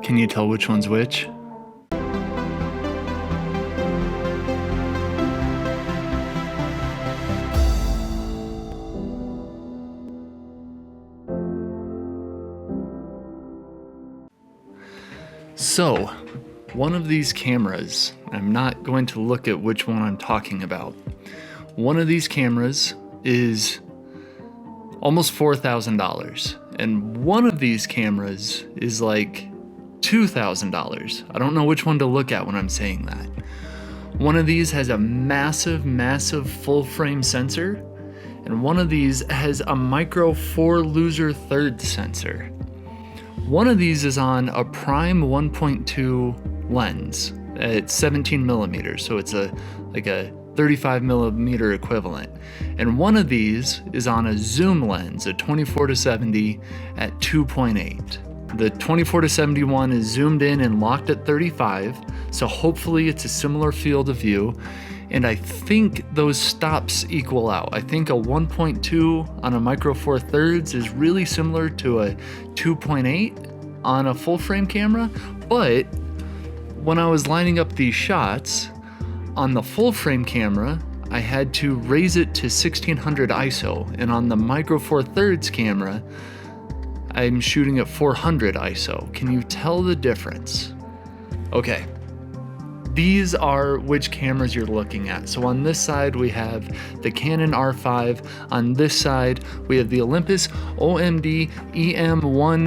Can you tell which one's which? So, one of these cameras, I'm not going to look at which one I'm talking about. One of these cameras is almost $4,000, and one of these cameras is like $2,000. I don't know which one to look at when I'm saying that. One of these has a massive full frame sensor, and one of these has a micro 4 loser third sensor. One of these is on a prime 1.2 lens at 17 millimeters, so it's like a 35 millimeter equivalent. And one of these is on a zoom lens, a 24-70 at 2.8. The 24-70 is zoomed in and locked at 35, so hopefully it's a similar field of view. And I think those stops equal out. I think a 1.2 on a micro 4 thirds is really similar to a 2.8 on a full frame camera. But when I was lining up these shots on the full frame camera, I had to raise it to 1600 ISO. And on the micro 4 thirds camera, I'm shooting at 400 ISO. Can you tell the difference? Okay. These are which cameras you're looking at. So on this side, we have the Canon R5. On this side, we have the Olympus EM1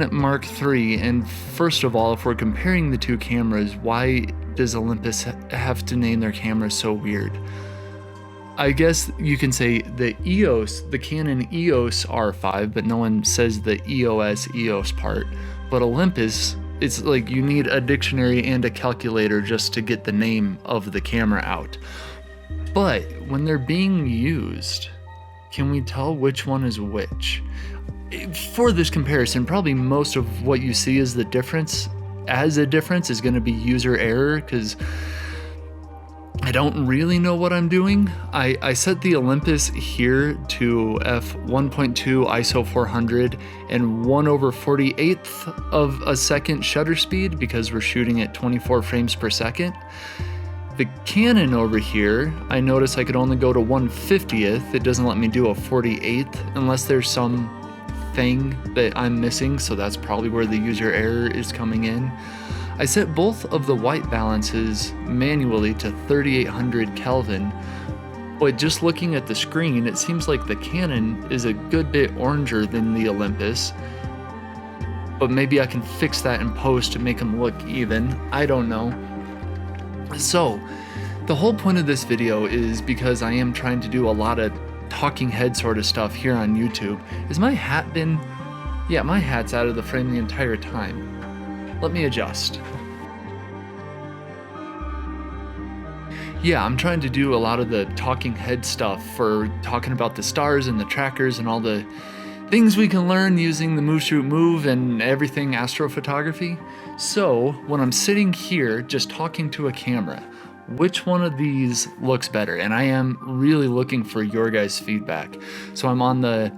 MK3. And first of all, if we're comparing the two cameras, why does Olympus have to name their cameras so weird? I guess you can say the Canon EOS R5, but no one says the EOS part. But Olympus, it's like you need a dictionary and a calculator just to get the name of the camera out. But when they're being used, can we tell which one is which? For this comparison, probably most of what you see as a difference is going to be user error, because I don't really know what I'm doing. I set the Olympus here to f1.2 ISO 400 and 1/48th of a second shutter speed because we're shooting at 24 frames per second. The Canon over here, I notice I could only go to 1/50th. It doesn't let me do a 48th unless there's some thing that I'm missing, so that's probably where the user error is coming in. I set both of the white balances manually to 3800 Kelvin, but just looking at the screen, it seems like the Canon is a good bit oranger than the Olympus, but maybe I can fix that in post to make them look even. I don't know. So, the whole point of this video is because I am trying to do a lot of talking head sort of stuff here on YouTube. Is my hat been... Yeah, my hat's out of the frame the entire time. Let me adjust. Yeah, I'm trying to do a lot of the talking head stuff for talking about the stars and the trackers and all the things we can learn using the Move Shoot Move and everything astrophotography. So when I'm sitting here just talking to a camera, which one of these looks better? And I am really looking for your guys' feedback. So I'm on the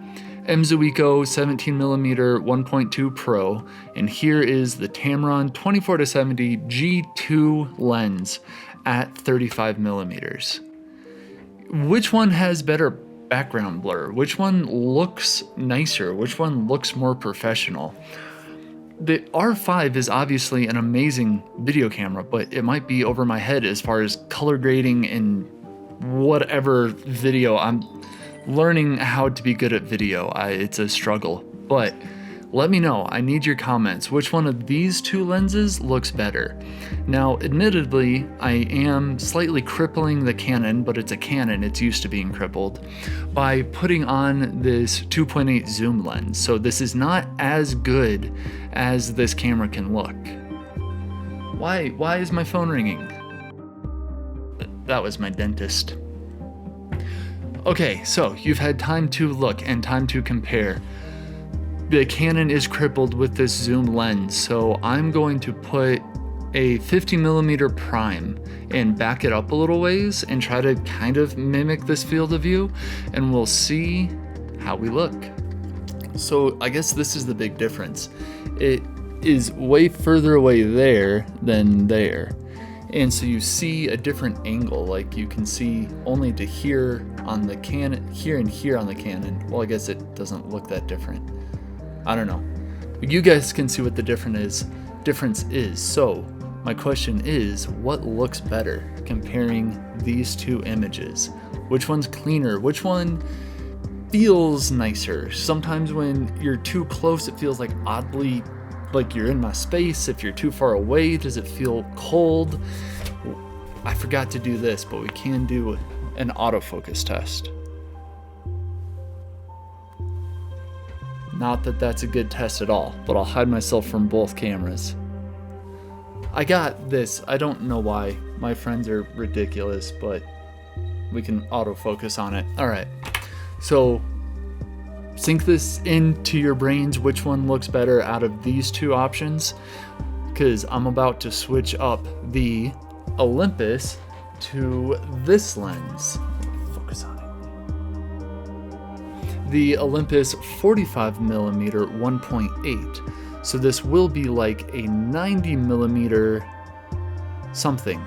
m.zuiko 17mm 1.2 Pro, and here is the Tamron 24-70 G2 lens at 35 millimeters. Which one has better background blur? Which one looks nicer? Which one looks more professional? The R5 is obviously an amazing video camera, but it might be over my head as far as color grading and whatever video. I'm learning how to be good at video. It's a struggle, but let me know. I need your comments. Which one of these two lenses looks better? Now, admittedly, I am slightly crippling the Canon, but it's a Canon, it's used to being crippled, by putting on this 2.8 zoom lens. So this is not as good as this camera can look. Why is my phone ringing? That was my dentist. Okay, so you've had time to look and time to compare. The Canon is crippled with this zoom lens, so I'm going to put a 50mm prime and back it up a little ways and try to kind of mimic this field of view, and we'll see how we look. So I guess this is the big difference. is way further away there than there. And so you see a different angle, like you can see only to here on the Canon, here and here on the Canon. Well, I guess it doesn't look that different. I don't know. You guys can see what the difference is. So my question is, what looks better comparing these two images? Which one's cleaner? Which one feels nicer? Sometimes when you're too close, it feels like oddly like you're in my space. If you're too far away, does it feel cold? I forgot to do this, but we can do an autofocus test. Not that that's a good test at all, but I'll hide myself from both cameras. I got this. I don't know why. My friends are ridiculous, but we can autofocus on it. All right. So sink this into your brains, which one looks better out of these two options, because I'm about to switch up the Olympus to this lens. Focus on it. The Olympus 45mm 1.8. So this will be like a 90mm something.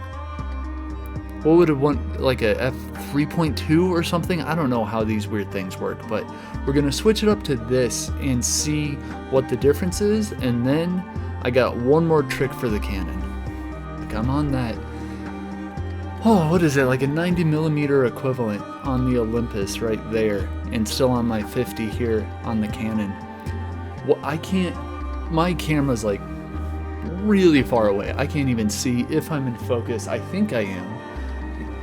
What would it want, like a f3.2 or something? I don't know how these weird things work, but we're gonna switch it up to this and see what the difference is. And then I got one more trick for the Canon. Like I'm on that, oh, what is it? Like a 90mm equivalent on the Olympus right there, and still on my 50 here on the Canon. Well, I can't, my camera's like really far away. I can't even see if I'm in focus. I think I am.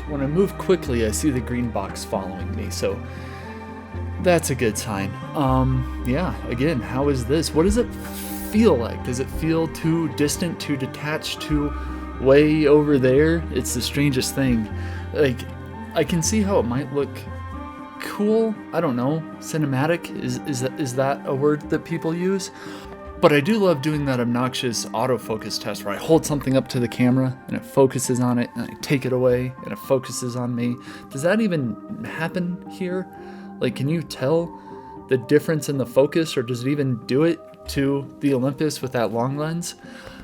When I move quickly, I see the green box following me, so that's a good sign. Yeah, again, how is this? What does it feel like? Does it feel too distant, too detached, too way over there? It's the strangest thing. Like, I can see how it might look cool. I don't know, cinematic, is that a word that people use? But I do love doing that obnoxious autofocus test where I hold something up to the camera and it focuses on it, and I take it away and it focuses on me. Does that even happen here? Like, can you tell the difference in the focus, or does it even do it to the Olympus with that long lens?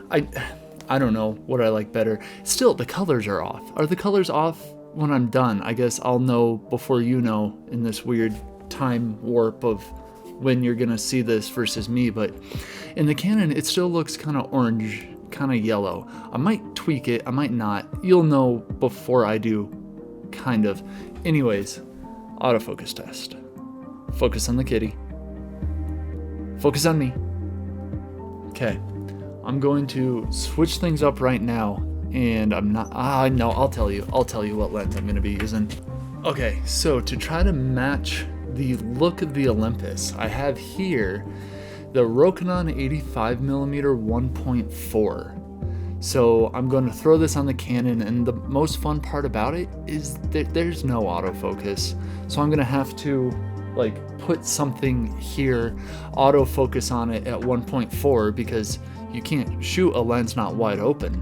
I don't know what I like better. Still, the colors are off. Are the colors off when I'm done? I guess I'll know before you know in this weird time warp of when you're gonna see this versus me, but in the Canon it still looks kind of orange, kind of yellow. I might tweak it, I might not. You'll know before I do, kind of. Anyways, autofocus test. Focus on the kitty. Focus on me. Okay, I'm going to switch things up right now, and I'm not, no, I'll tell you what lens I'm gonna be using. Okay, so to try to match the look of the Olympus, I have here the Rokinon 85mm 1.4. So I'm going to throw this on the Canon, and the most fun part about it is that there's no autofocus. So I'm going to have to like put something here, autofocus on it at 1.4, because you can't shoot a lens not wide open,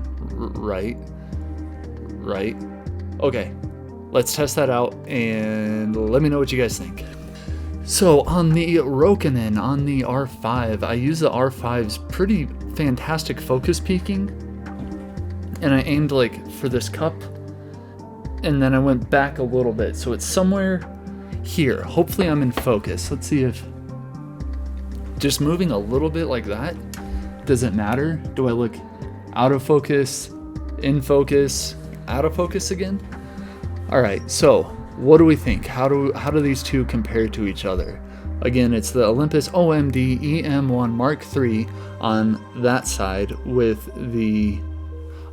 right? Right? Okay, let's test that out and let me know what you guys think. So on the Rokinon, on the R5, I use the R5's pretty fantastic focus peaking, and I aimed like for this cup, and then I went back a little bit, so it's somewhere here. Hopefully I'm in focus. Let's see if just moving a little bit like that, does it matter? Do I look out of focus, in focus, out of focus again? All right, so what do we think? How do these two compare to each other? Again, it's the Olympus OMD EM1 MK3 on that side with the,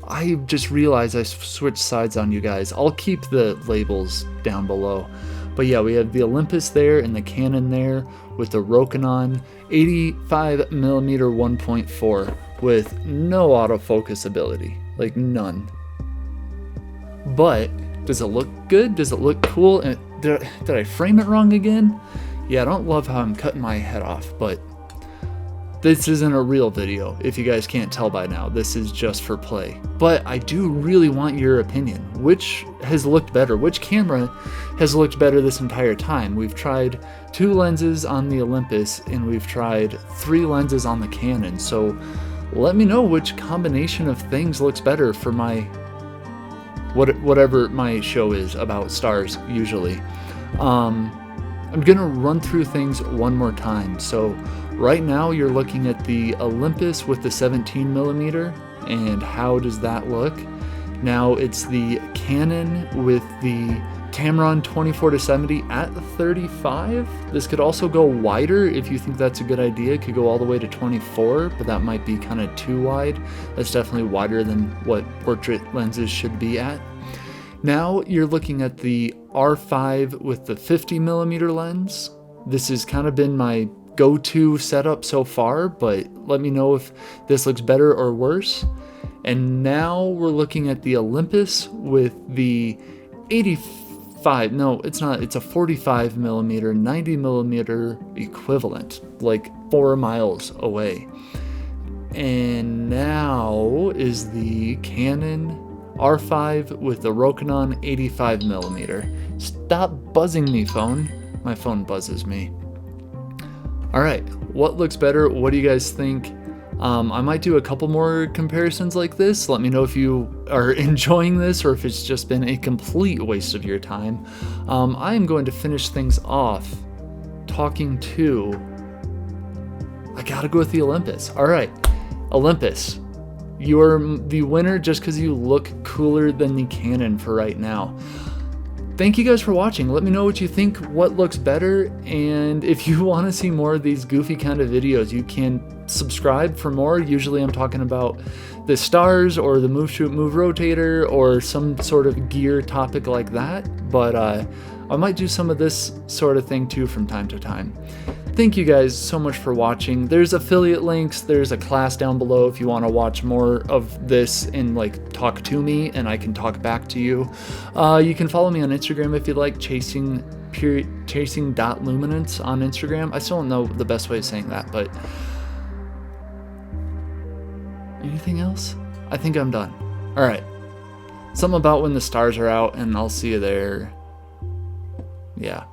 I just realized I switched sides on you guys. I'll keep the labels down below. But yeah, we have the Olympus there and the Canon there with the Rokinon 85mm 1.4 with no autofocus ability, like none. But does it look good? Does it look cool? And did I frame it wrong again? Yeah, I don't love how I'm cutting my head off, but this isn't a real video. If you guys can't tell by now, this is just for play. But I do really want your opinion. Which has looked better? Which camera has looked better this entire time? We've tried 2 lenses on the Olympus and we've tried 3 lenses on the Canon. So let me know which combination of things looks better for my whatever my show is about stars usually. I'm gonna run through things one more time. So right now you're looking at the Olympus with the 17mm, and how does that look? Now it's the Canon with the Tamron 24-70 at 35. This could also go wider if you think that's a good idea. It could go all the way to 24, but that might be kind of too wide. That's definitely wider than what portrait lenses should be at. Now you're looking at the R5 with the 50mm lens. This has kind of been my go-to setup so far, but let me know if this looks better or worse. And now we're looking at the Olympus with the 85, no, it's not, it's a 45mm, 90mm equivalent, like 4 miles away. And now is the Canon R5 with the Rokinon 85mm. Stop buzzing me, phone. My phone buzzes me. All right, what looks better? What do you guys think? I might do a couple more comparisons like this. Let me know if you are enjoying this or if it's just been a complete waste of your time. I am going to finish things off talking to, I gotta go with the Olympus. All right, Olympus. You're the winner just because you look cooler than the Canon for right now. Thank you guys for watching. Let me know what you think, what looks better, and if you want to see more of these goofy kind of videos, you can subscribe for more. Usually I'm talking about the stars or the move, shoot, move rotator or some sort of gear topic like that, but I might do some of this sort of thing too from time to time. Thank you guys so much for watching. There's affiliate links, there's a class down below if you want to watch more of this and like talk to me and I can talk back to you. You can follow me on Instagram if you like, chasing.luminance on Instagram. I still don't know the best way of saying that, but anything else? I think I'm done. All right. Something about when the stars are out, and I'll see you there. Yeah.